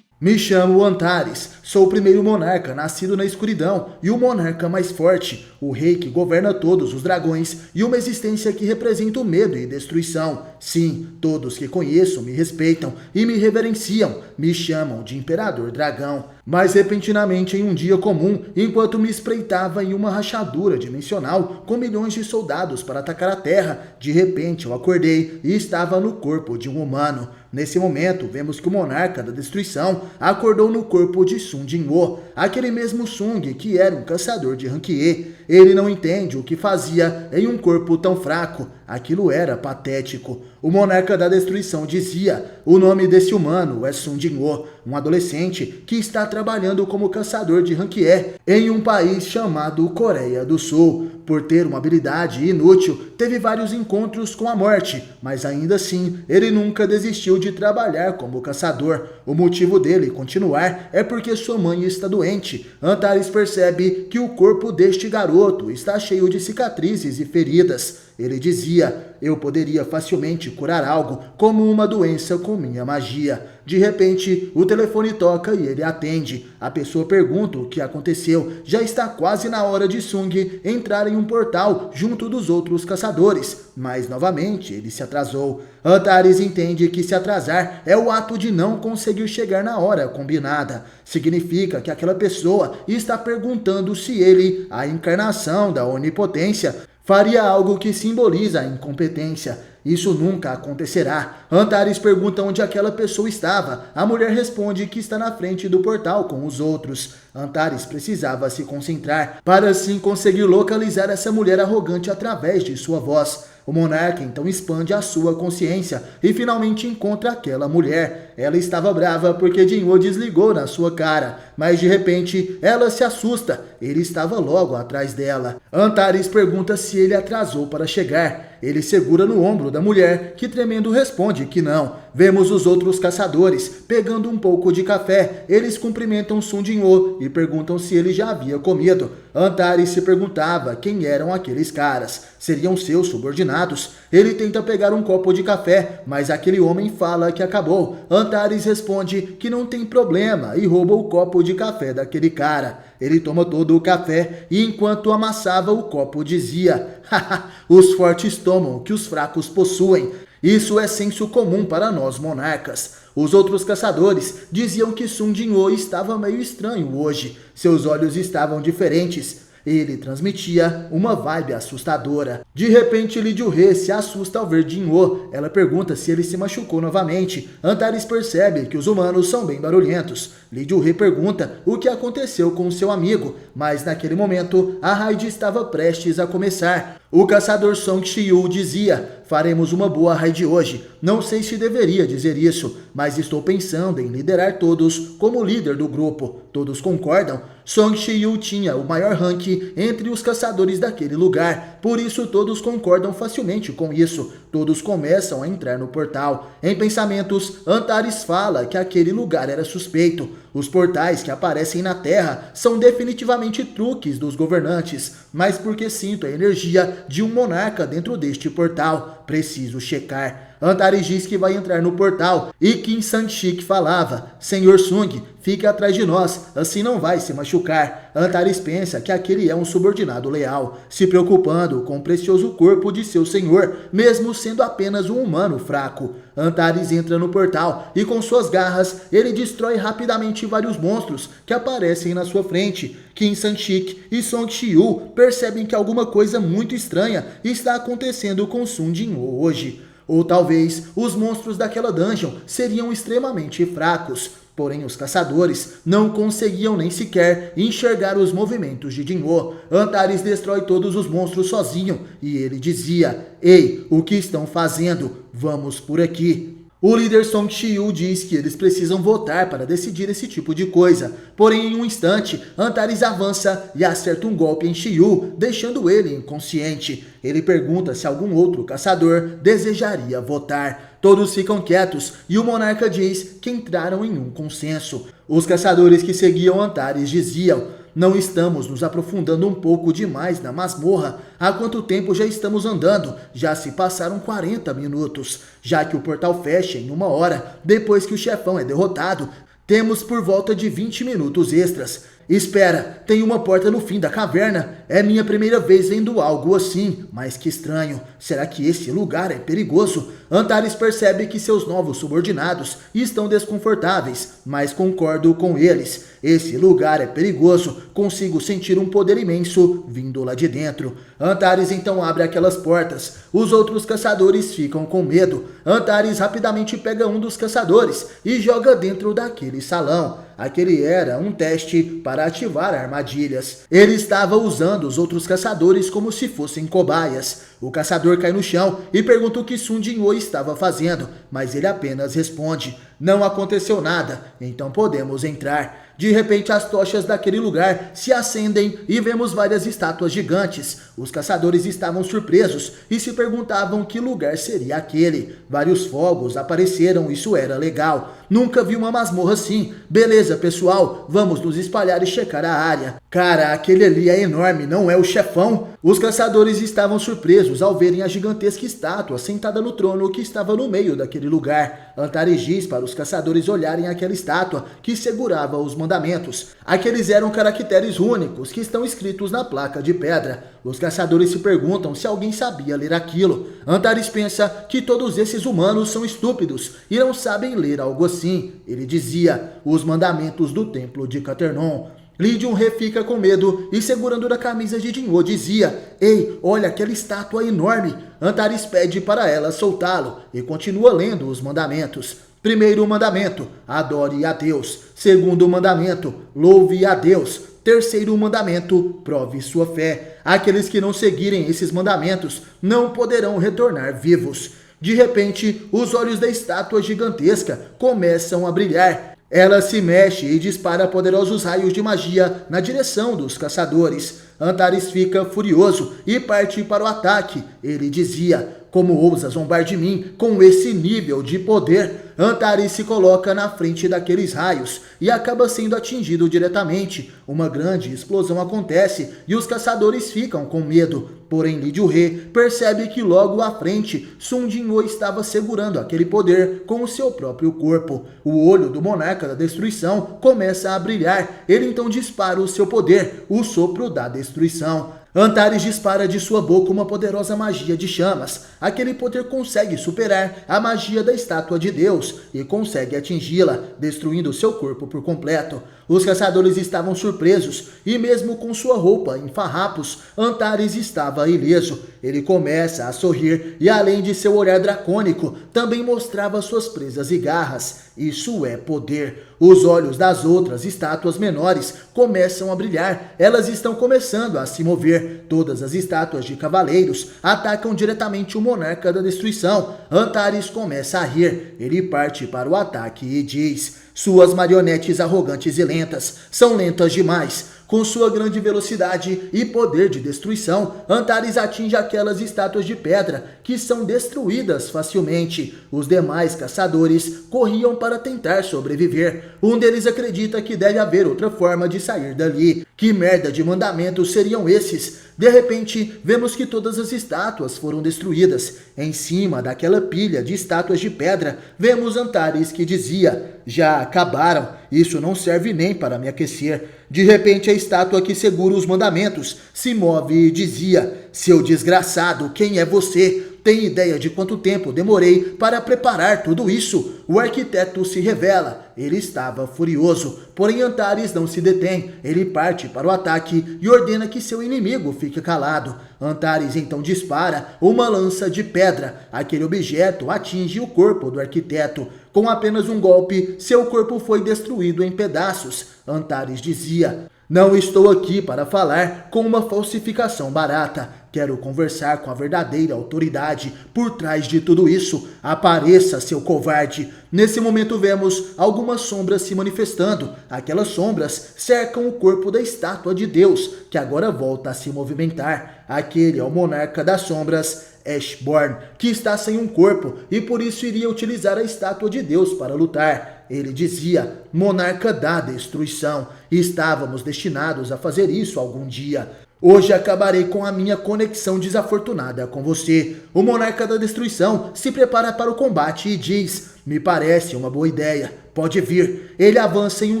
Me chamo Antares, sou o primeiro monarca nascido na escuridão e o monarca mais forte, o rei que governa todos os dragões e uma existência que representa o medo e destruição. Sim, todos que conheço me respeitam e me reverenciam, me chamam de Imperador Dragão. Mas repentinamente em um dia comum, enquanto me espreitava em uma rachadura dimensional com milhões de soldados para atacar a Terra, de repente eu acordei e estava no corpo de um humano. Nesse momento, vemos que o monarca da destruição acordou no corpo de Sun Jinwoo, aquele mesmo Sung que era um caçador de rank E. Ele não entende o que fazia em um corpo tão fraco. Aquilo era patético. O monarca da destruição dizia: o nome desse humano é Sun Jinwoo, um adolescente que está trabalhando como caçador de rank E em um país chamado Coreia do Sul. Por ter uma habilidade inútil, teve vários encontros com a morte, mas ainda assim, ele nunca desistiu de trabalhar como caçador. O motivo dele continuar é porque sua mãe está doente. Antares percebe que o corpo deste garoto está cheio de cicatrizes e feridas. Ele dizia: eu poderia facilmente curar algo, como uma doença com minha magia. De repente, o telefone toca e ele atende. A pessoa pergunta o que aconteceu. Já está quase na hora de Sung entrar em um portal junto dos outros caçadores. Mas, novamente, ele se atrasou. Antares entende que se atrasar é o ato de não conseguir chegar na hora combinada. Significa que aquela pessoa está perguntando se ele, a encarnação da onipotência, faria algo que simboliza a incompetência. Isso nunca acontecerá. Antares pergunta onde aquela pessoa estava. A mulher responde que está na frente do portal com os outros. Antares precisava se concentrar para assim conseguir localizar essa mulher arrogante através de sua voz. O monarca então expande a sua consciência e finalmente encontra aquela mulher. Ela estava brava porque Jinwoo desligou na sua cara, mas de repente ela se assusta. Ele estava logo atrás dela. Antares pergunta se ele atrasou para chegar. Ele segura no ombro da mulher, que tremendo responde que não. Vemos os outros caçadores pegando um pouco de café. Eles cumprimentam Sun Jinwoo e perguntam se ele já havia comido. Antares se perguntava quem eram aqueles caras. Seriam seus subordinados? Ele tenta pegar um copo de café, mas aquele homem fala que acabou. Antares responde que não tem problema e rouba o copo de café daquele cara. Ele toma todo o café e enquanto amassava o copo dizia: haha, os fortes tomam o que os fracos possuem. Isso é senso comum para nós monarcas. Os outros caçadores diziam que Sun Jinwoo estava meio estranho hoje. Seus olhos estavam diferentes. Ele transmitia uma vibe assustadora. De repente, Lee Ju-hee se assusta ao ver Jinwoo. Ela pergunta se ele se machucou novamente. Antares percebe que os humanos são bem barulhentos. Lee Ju-hee pergunta o que aconteceu com seu amigo, mas naquele momento a raid estava prestes a começar. O caçador Song Shi-yu dizia: faremos uma boa raid hoje. Não sei se deveria dizer isso, mas estou pensando em liderar todos como líder do grupo. Todos concordam? Song Shi-yu tinha o maior rank entre os caçadores daquele lugar, por isso todos concordam facilmente com isso. Todos começam a entrar no portal. Em pensamentos, Antares fala que aquele lugar era suspeito. Os portais que aparecem na Terra são definitivamente truques dos governantes, mas porque sinto a energia de um monarca dentro deste portal. Preciso checar. Antares diz que vai entrar no portal e Kim Sang-shik falava: Senhor Sung, fique atrás de nós, assim não vai se machucar. Antares pensa que aquele é um subordinado leal, se preocupando com o precioso corpo de seu senhor, mesmo sendo apenas um humano fraco. Antares entra no portal e com suas garras ele destrói rapidamente vários monstros que aparecem na sua frente. Kim Sang-shik e Song Shiu percebem que alguma coisa muito estranha está acontecendo com Sun Jin-woo hoje. Ou talvez os monstros daquela dungeon seriam extremamente fracos. Porém, os caçadores não conseguiam nem sequer enxergar os movimentos de Jin-woo. Antares destrói todos os monstros sozinho e ele dizia: Ei, o que estão fazendo? Vamos por aqui. O líder Song Shiu diz que eles precisam votar para decidir esse tipo de coisa. Porém, em um instante, Antares avança e acerta um golpe em Shiu, deixando ele inconsciente. Ele pergunta se algum outro caçador desejaria votar. Todos ficam quietos e o monarca diz que entraram em um consenso. Os caçadores que seguiam Antares diziam: Não estamos nos aprofundando um pouco demais na masmorra? Há quanto tempo já estamos andando? Já se passaram 40 minutos. Já que o portal fecha em 1 hora, depois que o chefão é derrotado, temos por volta de 20 minutos extras. Espera, tem uma porta no fim da caverna. É minha primeira vez vendo algo assim, mas que estranho. Será que esse lugar é perigoso? Antares percebe que seus novos subordinados estão desconfortáveis, mas concordo com eles. Esse lugar é perigoso, consigo sentir um poder imenso vindo lá de dentro. Antares então abre aquelas portas. Os outros caçadores ficam com medo. Antares rapidamente pega um dos caçadores e joga dentro daquele salão. Aquele era um teste para ativar armadilhas. Ele estava usando os outros caçadores como se fossem cobaias. O caçador cai no chão e pergunta o que Sun Jin-woo estava fazendo, mas ele apenas responde: Não aconteceu nada, então podemos entrar. De repente as tochas daquele lugar se acendem e vemos várias estátuas gigantes. Os caçadores estavam surpresos e se perguntavam que lugar seria aquele. Vários fogos apareceram, isso era legal. Nunca vi uma masmorra assim. Beleza, pessoal, vamos nos espalhar e checar a área. Cara, aquele ali é enorme, não é o chefão? Os caçadores estavam surpresos ao verem a gigantesca estátua sentada no trono que estava no meio daquele lugar. Antares diz para os caçadores olharem aquela estátua que segurava os mandamentos. Aqueles eram caracteres únicos que estão escritos na placa de pedra. Os caçadores se perguntam se alguém sabia ler aquilo. Antares pensa que todos esses humanos são estúpidos e não sabem ler algo assim. Ele dizia: os mandamentos do templo de Caternon. Lee Jun-hee fica com medo e segurando na camisa de Jin-woo dizia: Ei, olha aquela estátua enorme. Antares pede para ela soltá-lo e continua lendo os mandamentos. Primeiro mandamento: adore a Deus. Segundo mandamento: louve a Deus. Terceiro mandamento: prove sua fé. Aqueles que não seguirem esses mandamentos não poderão retornar vivos. De repente, os olhos da estátua gigantesca começam a brilhar. Ela se mexe e dispara poderosos raios de magia na direção dos caçadores. Antares fica furioso e parte para o ataque. Ele dizia: Como ousa zombar de mim com esse nível de poder? Antares se coloca na frente daqueles raios e acaba sendo atingido diretamente. Uma grande explosão acontece e os caçadores ficam com medo. Porém, Lee Jun-hee percebe que logo à frente, Sun Jin-woo estava segurando aquele poder com o seu próprio corpo. O olho do monarca da destruição começa a brilhar. Ele então dispara o seu poder, o sopro da destruição. Antares dispara de sua boca uma poderosa magia de chamas. Aquele poder consegue superar a magia da estátua de Deus e consegue atingi-la, destruindo seu corpo por completo. Os caçadores estavam surpresos e mesmo com sua roupa em farrapos, Antares estava ileso. Ele começa a sorrir e além de seu olhar dracônico, também mostrava suas presas e garras. Isso é poder. Os olhos das outras estátuas menores começam a brilhar. Elas estão começando a se mover. Todas as estátuas de cavaleiros atacam diretamente o monarca da destruição. Antares começa a rir. Ele parte para o ataque e diz: Suas marionetes arrogantes e lentas são lentas demais. Com sua grande velocidade e poder de destruição, Antares atinge aquelas estátuas de pedra que são destruídas facilmente. Os demais caçadores corriam para tentar sobreviver. Um deles acredita que deve haver outra forma de sair dali. Que merda de mandamentos seriam esses? De repente, vemos que todas as estátuas foram destruídas. Em cima daquela pilha de estátuas de pedra, vemos Antares que dizia: já acabaram, isso não serve nem para me aquecer. De repente, a estátua que segura os mandamentos se move e dizia: seu desgraçado, quem é você? Tem ideia de quanto tempo demorei para preparar tudo isso? O arquiteto se revela. Ele estava furioso, porém Antares não se detém. Ele parte para o ataque e ordena que seu inimigo fique calado. Antares então dispara uma lança de pedra. Aquele objeto atinge o corpo do arquiteto. Com apenas um golpe, seu corpo foi destruído em pedaços. Antares dizia: não estou aqui para falar com uma falsificação barata. Quero conversar com a verdadeira autoridade por trás de tudo isso. Apareça, seu covarde. Nesse momento vemos algumas sombras se manifestando. Aquelas sombras cercam o corpo da estátua de Deus, que agora volta a se movimentar. Aquele é o monarca das sombras, Ashborn, que está sem um corpo e por isso iria utilizar a estátua de Deus para lutar. Ele dizia: monarca da destruição. Estávamos destinados a fazer isso algum dia. Hoje acabarei com a minha conexão desafortunada com você. O monarca da destruição se prepara para o combate e diz: me parece uma boa ideia. Pode vir. Ele avança em um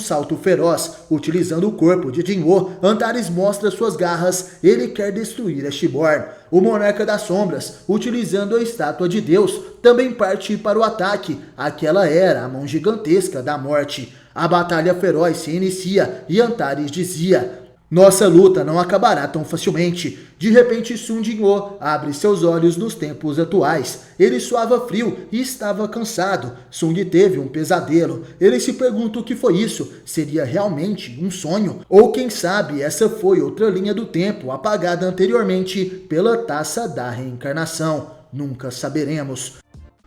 salto feroz. Utilizando o corpo de Jinwoo, Antares mostra suas garras. Ele quer destruir Ashborn. O monarca das sombras, utilizando a estátua de Deus, também parte para o ataque. Aquela era a mão gigantesca da morte. A batalha feroz se inicia e Antares dizia: nossa luta não acabará tão facilmente. De repente, Sun Jinwoo abre seus olhos nos tempos atuais. Ele suava frio e estava cansado. Sung teve um pesadelo. Ele se pergunta o que foi isso. Seria realmente um sonho? Ou quem sabe essa foi outra linha do tempo apagada anteriormente pela taça da reencarnação? Nunca saberemos.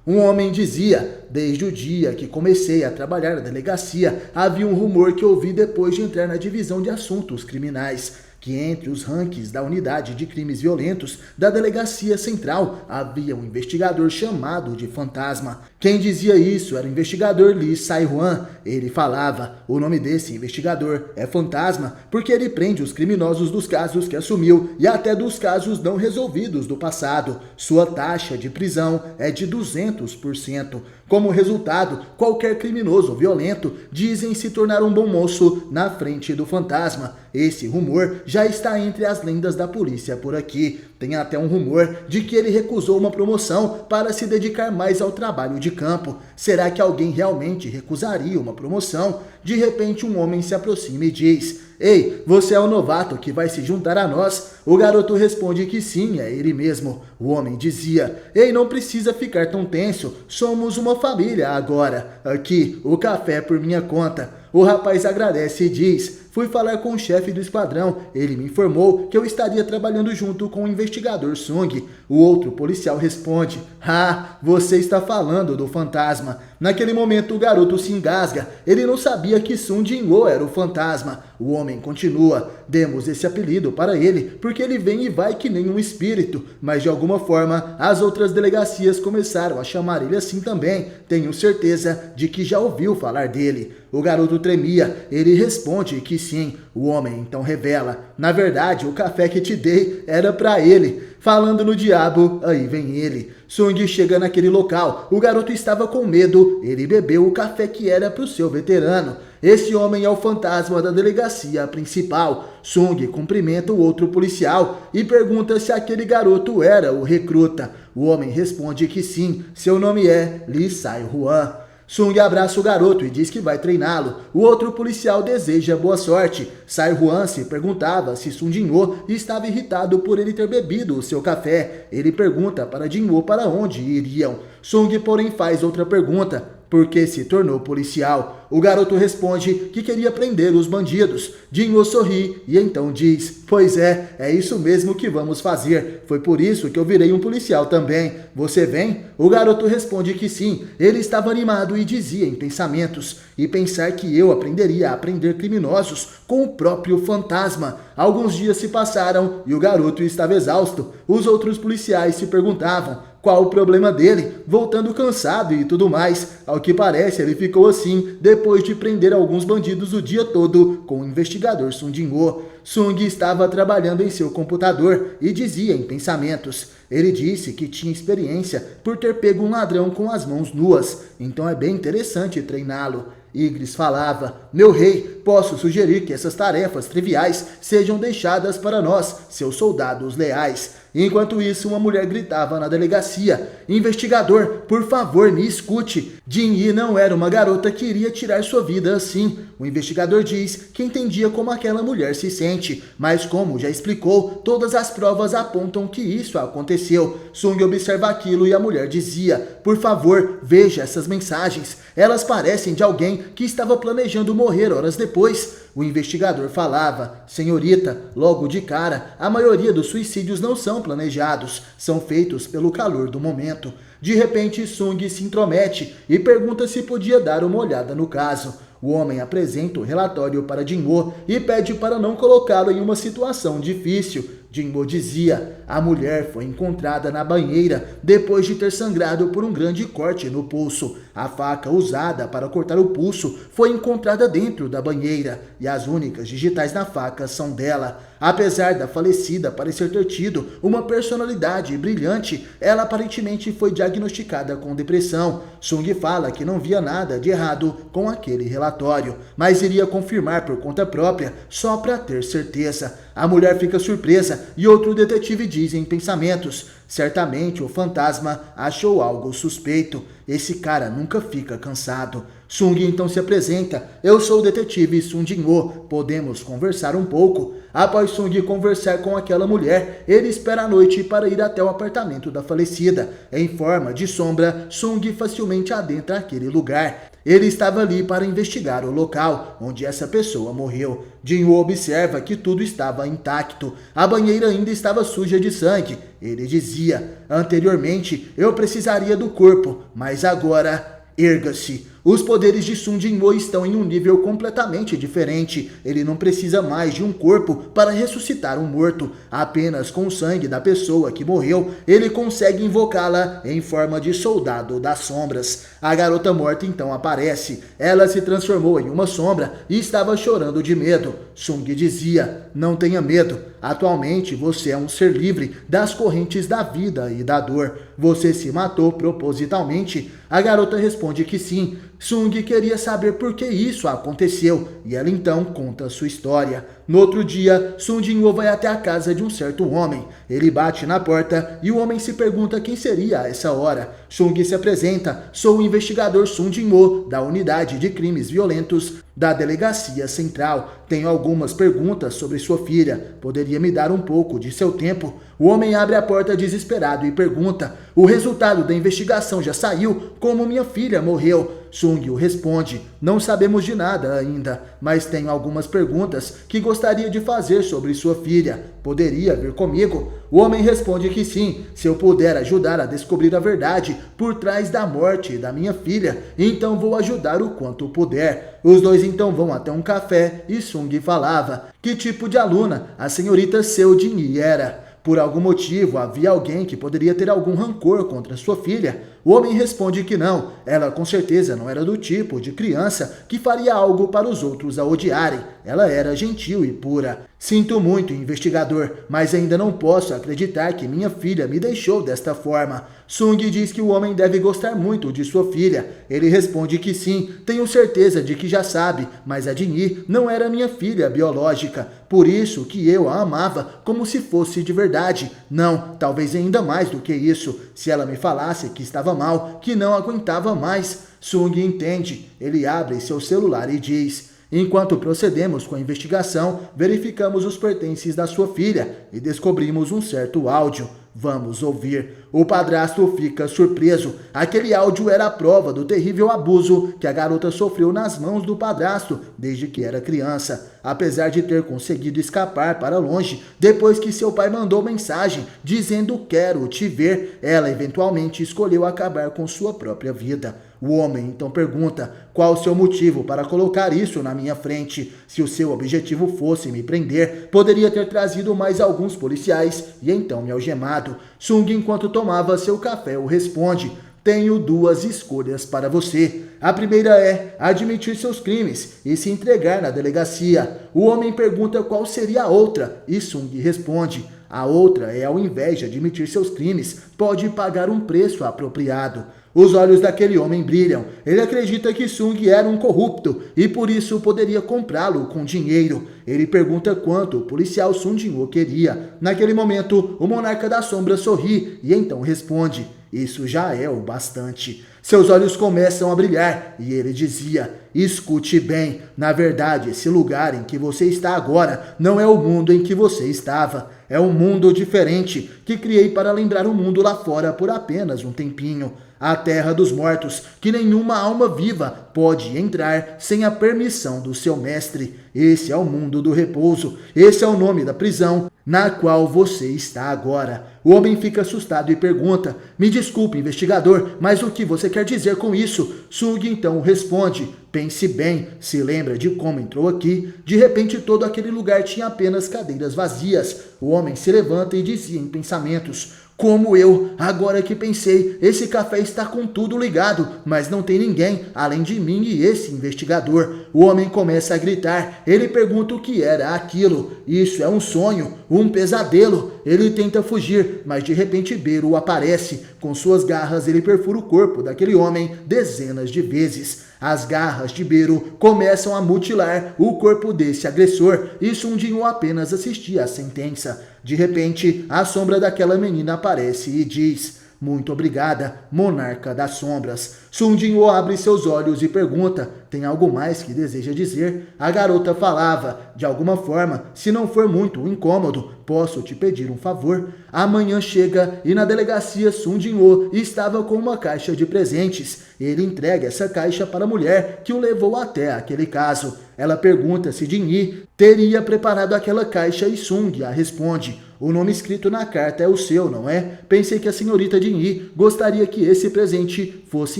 Um homem dizia: desde o dia que comecei a trabalhar na delegacia, havia um rumor que ouvi depois de entrar na divisão de assuntos criminais, que entre os rankings da unidade de crimes violentos da delegacia central havia um investigador chamado de Fantasma. Quem dizia isso era o investigador Lee Sai-Huan. Ele falava: o nome desse investigador é Fantasma porque ele prende os criminosos dos casos que assumiu e até dos casos não resolvidos do passado. Sua taxa de prisão é de 200%. Como resultado, qualquer criminoso violento dizem se tornar um bom moço na frente do Fantasma. Esse rumor já está entre as lendas da polícia por aqui. Tem até um rumor de que ele recusou uma promoção para se dedicar mais ao trabalho de campo. Será que alguém realmente recusaria uma promoção? De repente, um homem se aproxima e diz: ei, você é o novato que vai se juntar a nós? O garoto responde que sim, é ele mesmo. O homem dizia: ei, não precisa ficar tão tenso, somos uma família agora. Aqui, o café é por minha conta. O rapaz agradece e diz: fui falar com o chefe do esquadrão, ele me informou que eu estaria trabalhando junto com o investigador Sung. O outro policial responde: ah, você está falando do Fantasma. Naquele momento o garoto se engasga, ele não sabia que Sun Jinwoo era o Fantasma. O homem continua: demos esse apelido para ele porque ele vem e vai que nem um espírito, mas de alguma forma as outras delegacias começaram a chamar ele assim também. Tenho certeza de que já ouviu falar dele. O garoto tremia, ele responde que sim. O homem então revela: na verdade, o café que te dei era para ele. Falando no diabo, aí vem ele. Sung chega naquele local, o garoto estava com medo, ele bebeu o café que era para o seu veterano. Esse homem é o fantasma da delegacia principal. Sung cumprimenta o outro policial e pergunta se aquele garoto era o recruta. O homem responde que sim, seu nome é Lee Sai-Huan. Sung abraça o garoto e diz que vai treiná-lo. O outro policial deseja boa sorte. Sai-Huan se perguntava se Sun Jinwoo estava irritado por ele ter bebido o seu café. Ele pergunta para Jinwoo para onde iriam. Sung, porém, faz outra pergunta: por que se tornou policial? O garoto responde que queria prender os bandidos. Jinwoo sorri e então diz: pois é isso mesmo que vamos fazer. Foi por isso que eu virei um policial também. Você vem? O garoto responde que sim. Ele estava animado e dizia em pensamentos: e pensar que eu aprenderia a prender criminosos com o próprio fantasma. Alguns dias se passaram e o garoto estava exausto. Os outros policiais se perguntavam: qual o problema dele, voltando cansado e tudo mais. Ao que parece, ele ficou assim depois de prender alguns bandidos o dia todo com o investigador Sung Jin-woo. Sung estava trabalhando em seu computador e dizia em pensamentos. Ele disse que tinha experiência por ter pego um ladrão com as mãos nuas, então é bem interessante treiná-lo. Ygritte falava: meu rei, posso sugerir que essas tarefas triviais sejam deixadas para nós, seus soldados leais. Enquanto isso, uma mulher gritava na delegacia: investigador, por favor, me escute. Jin-Yi não era uma garota que iria tirar sua vida assim. O investigador diz que entendia como aquela mulher se sente, mas como já explicou, todas as provas apontam que isso aconteceu. Sung observa aquilo e a mulher dizia: por favor, veja essas mensagens. Elas parecem de alguém que estava planejando morrer horas depois. O investigador falava: senhorita, logo de cara, a maioria dos suicídios não são planejados, são feitos pelo calor do momento. De repente, Sung se intromete e pergunta se podia dar uma olhada no caso. O homem apresenta o relatório para Jin-woo e pede para não colocá-lo em uma situação difícil. Jin-woo dizia: a mulher foi encontrada na banheira depois de ter sangrado por um grande corte no pulso. A faca usada para cortar o pulso foi encontrada dentro da banheira e as únicas digitais na faca são dela. Apesar da falecida parecer ter tido uma personalidade brilhante, ela aparentemente foi diagnosticada com depressão. Sung fala que não via nada de errado com aquele relatório, mas iria confirmar por conta própria só para ter certeza. A mulher fica surpresa e outro detetive diz em pensamentos: certamente o fantasma achou algo suspeito. Esse cara nunca fica cansado. Sung então se apresenta: eu sou o detetive Sung Jin-woo, podemos conversar um pouco? Após Sung conversar com aquela mulher, ele espera a noite para ir até o apartamento da falecida. Em forma de sombra, Sung facilmente adentra aquele lugar. Ele estava ali para investigar o local onde essa pessoa morreu. Jin-woo observa que tudo estava intacto. A banheira ainda estava suja de sangue. Ele dizia: anteriormente eu precisaria do corpo, mas agora erga-se. Os poderes de Sung Jin-woo estão em um nível completamente diferente. Ele não precisa mais de um corpo para ressuscitar um morto. Apenas com o sangue da pessoa que morreu, ele consegue invocá-la em forma de soldado das sombras. A garota morta então aparece. Ela se transformou em uma sombra e estava chorando de medo. Sung dizia: não tenha medo. Atualmente você é um ser livre das correntes da vida e da dor. Você se matou propositalmente? A garota responde que sim. Sung queria saber por que isso aconteceu e ela então conta sua história. No outro dia, Sung Jin-woo vai até a casa de um certo homem. Ele bate na porta e o homem se pergunta quem seria a essa hora. Sung se apresenta: sou o investigador Sung Jin-woo, da unidade de crimes violentos da delegacia central. Tenho algumas perguntas sobre sua filha. Poderia me dar um pouco de seu tempo? O homem abre a porta desesperado e pergunta: o resultado da investigação já saiu? Como minha filha morreu? Sung responde: não sabemos de nada ainda, mas tenho algumas perguntas que gostaria de fazer sobre sua filha. Poderia vir comigo? O homem responde que sim, se eu puder ajudar a descobrir a verdade por trás da morte da minha filha, então vou ajudar o quanto puder. Os dois então vão até um café e Sung falava: que tipo de aluna a senhorita Seo Jin-yi era? Por algum motivo, havia alguém que poderia ter algum rancor contra sua filha? O homem responde que não. Ela com certeza não era do tipo de criança que faria algo para os outros a odiarem. Ela era gentil e pura. Sinto muito, investigador, mas ainda não posso acreditar que minha filha me deixou desta forma. Sung diz que o homem deve gostar muito de sua filha. Ele responde que sim, tenho certeza de que já sabe, mas a Jin-Yi não era minha filha biológica. Por isso que eu a amava como se fosse de verdade. Não, talvez ainda mais do que isso. Se ela me falasse que estava mal, que não aguentava mais. Sung entende. Ele abre seu celular e diz: enquanto procedemos com a investigação, verificamos os pertences da sua filha e descobrimos um certo áudio. Vamos ouvir. O padrasto fica surpreso. Aquele áudio era a prova do terrível abuso que a garota sofreu nas mãos do padrasto desde que era criança. Apesar de ter conseguido escapar para longe, depois que seu pai mandou mensagem dizendo quero te ver, ela eventualmente escolheu acabar com sua própria vida. O homem então pergunta: qual o seu motivo para colocar isso na minha frente? Se o seu objetivo fosse me prender, poderia ter trazido mais alguns policiais e então me algemado. Sung, enquanto tomava seu café, o responde: tenho duas escolhas para você. A primeira é admitir seus crimes e se entregar na delegacia. O homem pergunta qual seria a outra e Sung responde: a outra é, ao invés de admitir seus crimes, pode pagar um preço apropriado. Os olhos daquele homem brilham. Ele acredita que Sung era um corrupto e por isso poderia comprá-lo com dinheiro. Ele pergunta quanto o policial Sung Jin-woo queria. Naquele momento, o monarca da sombra sorri e então responde: isso já é o bastante. Seus olhos começam a brilhar e ele dizia: escute bem, na verdade esse lugar em que você está agora não é o mundo em que você estava. É um mundo diferente que criei para lembrar o mundo lá fora por apenas um tempinho. A terra dos mortos, que nenhuma alma viva pode entrar sem a permissão do seu mestre. Esse é o mundo do repouso. Esse é o nome da prisão na qual você está agora. O homem fica assustado e pergunta: me desculpe, investigador, mas o que você quer dizer com isso? Sung então responde: pense bem, se lembra de como entrou aqui? De repente todo aquele lugar tinha apenas cadeiras vazias. O homem se levanta e dizia em pensamentos: como eu, agora que pensei, esse café está com tudo ligado, mas não tem ninguém, além de mim e esse investigador. O homem começa a gritar, ele pergunta o que era aquilo. Isso é um sonho, um pesadelo. Ele tenta fugir, mas de repente Beru aparece. Com suas garras ele perfura o corpo daquele homem dezenas de vezes. As garras de Beru começam a mutilar o corpo desse agressor e Sung Jin-woo apenas assistia à sentença. De repente, a sombra daquela menina aparece e diz: muito obrigada, monarca das sombras. Sung Jin-woo abre seus olhos e pergunta: tem algo mais que deseja dizer? A garota falava: de alguma forma, se não for muito incômodo, posso te pedir um favor? Amanhã chega e na delegacia Sung Jin-woo estava com uma caixa de presentes. Ele entrega essa caixa para a mulher que o levou até aquele caso. Ela pergunta se Jin-hee teria preparado aquela caixa e Sung a responde: o nome escrito na carta é o seu, não é? Pensei que a senhorita Jin-hee gostaria que esse presente fosse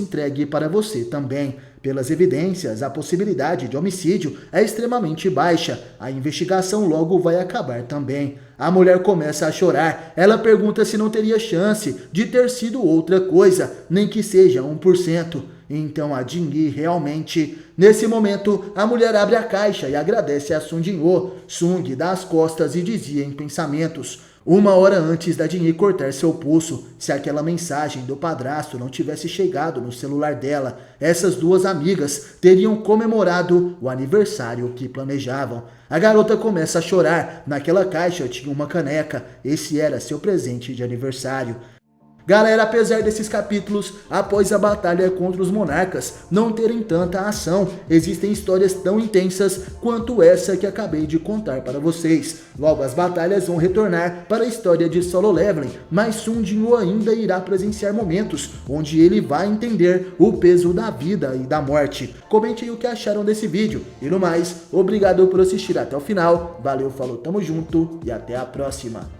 entregue para você também. Pelas evidências, a possibilidade de homicídio é extremamente baixa. A investigação logo vai acabar também. A mulher começa a chorar. Ela pergunta se não teria chance de ter sido outra coisa, nem que seja 1%. Então a Jin-hee realmente... Nesse momento, a mulher abre a caixa e agradece a Sung Jin-woo. Sung dá as costas e dizia em pensamentos: uma hora antes da Jin-hee cortar seu pulso, se aquela mensagem do padrasto não tivesse chegado no celular dela, essas duas amigas teriam comemorado o aniversário que planejavam. A garota começa a chorar. Naquela caixa tinha uma caneca. Esse era seu presente de aniversário. Galera, apesar desses capítulos, após a batalha contra os monarcas não terem tanta ação, existem histórias tão intensas quanto essa que acabei de contar para vocês. Logo, as batalhas vão retornar para a história de Solo Leveling, mas Sung Jin-woo ainda irá presenciar momentos onde ele vai entender o peso da vida e da morte. Comentem o que acharam desse vídeo. E no mais, obrigado por assistir até o final. Valeu, falou, tamo junto e até a próxima.